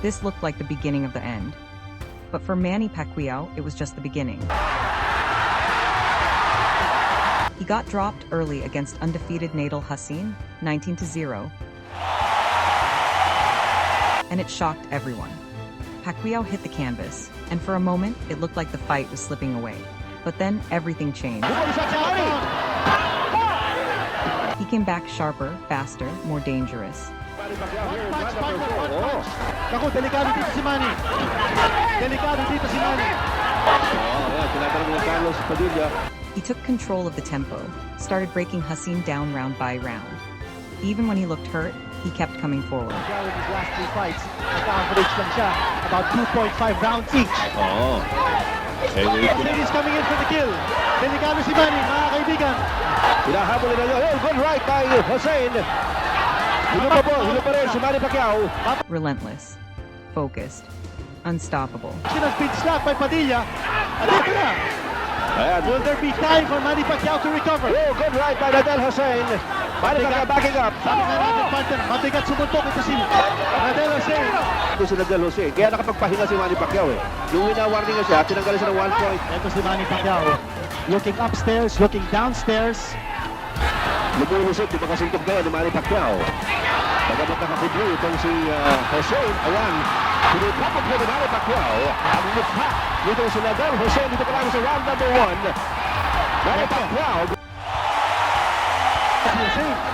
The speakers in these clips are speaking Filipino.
This looked like the beginning of the end. But for Manny Pacquiao, it was just the beginning. He got dropped early against undefeated Nadal Hussein, 19-0. And it shocked everyone. Pacquiao hit the canvas, and for a moment, it looked like the fight was slipping away. But then everything changed. He came back sharper, faster, more dangerous. Naku, delikado dito si Manny. Delikado dito si Manny. Tinatanong ng Carlos Padilla. He took control of the tempo, started breaking Hussein down round by round. Even when he looked hurt, he kept coming forward. Pacquiao in his last 3 fights, nag-average lang siya about 2.5 rounds each. Oo. Hussein is coming in for the kill. Delikado si Manny, mga kaibigan. Hinahabol nila yun. Oh, good right by Hussein. Hilo pa rin si Manny Pacquiao. Relentless, focused, unstoppable. Speed slap by Padilla. At ito na. Ayan. Will there be time for Manny Pacquiao to recover? Oh, good right by Nadal Hussein. Manny Pacquiao backing up. Sabi nga natin, partner, mabigat sumuntok ito si Nadal Hussein. Ito si Nadal Hussein. Kaya nakapagpahinga si Manny Pacquiao eh. Nung wina-warning nga siya, tinanggal siya ng 1 point. Ito si Manny Pacquiao. Looking upstairs, looking downstairs. Lumulusot, di makasintog kaya ni Manny Pacquiao. Bagamat nakakudro itong si Hussein. Ayan, pinipapag ko ni Manny Pacquiao. Ang mukha dito si Nadal Hussein. Dito pa lang sa round number 1. Manny Pacquiao.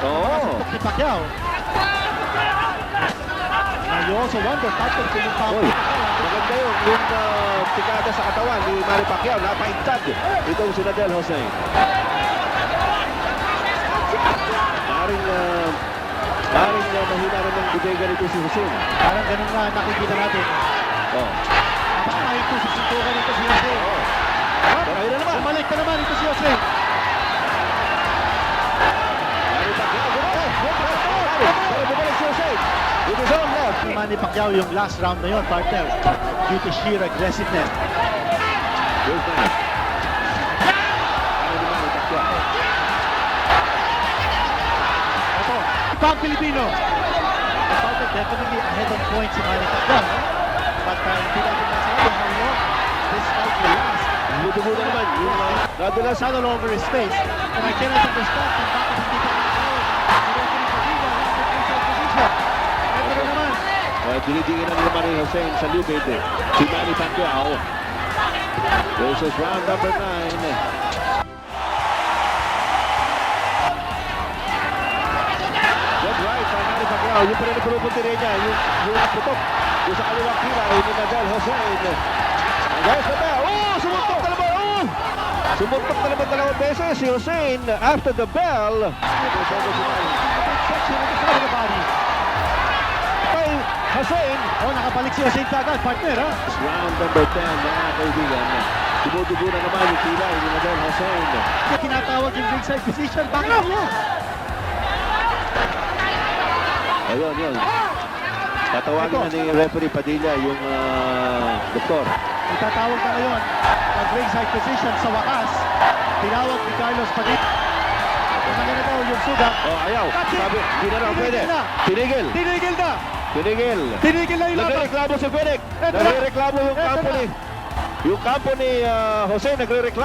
Oo. Si Pacquiao. Now you also wonder, partner, kung yung power. Maganda yung tigada sa katawan ni Manny Pacquiao. Napaintad itong si Nadal Hussein. Maring mahina rin ng bodega nito si Hussein. Parang ganun nga nakikita natin. Oo. Napakahit ko sa sintukan nito si Hussein. Pero ayun na naman. Bumalik ka naman ito si Hussein. Manny Pacquiao. Pero bumalik si Hussein. With his own left. Manny Pacquiao yung last round na yun, partner. Due to sheer aggressiveness. Good man. Ano ni Manny Pacquiao? Pang Pilipino. Partner, definitely ahead on points si Manny Pacquiao. But hindi natin masabi how long this fight will last. Budugo na naman yung Nadulas all over his face. And I cannot understand kung bakit hindi pa Pero naman. Dinidingin na naman ni Hussein sa lubid. Si Manny Pacquiao. This is round number 9. Yung pa rin ang pinupunti rin niya, yung putok, yung sa kaliwang kilay ni Nadal Hussein. Guys, na ba? Oh! Sumuntok na naman! Oh! Sumuntok na naman 2 beses si Hussein after the bell. By Hussein. Oh, nakabalik si Hussein kagad, partner, ha? Round number 10, mga kaibigan. Dumudugo na naman yung kilay ni Nadal Hussein. Kinatawag yung ringside position. Bakit mo? Ayun, yun. Tatawagin na ni referee Padilla yung doktor. Itatawag na ngayon ang ringside position sa wakas. Tinawag ni Carlos Padilla. Kung na daw yung sugat. Oh, ayaw. Sabi, hindi na raw pwede. Tinigil. Tinigil na. Tinigil. Tinigil na yung laban. Nagrereklamo si Fenech. Nagrereklamo yung kampo ni Hussein. Nagrereklamo.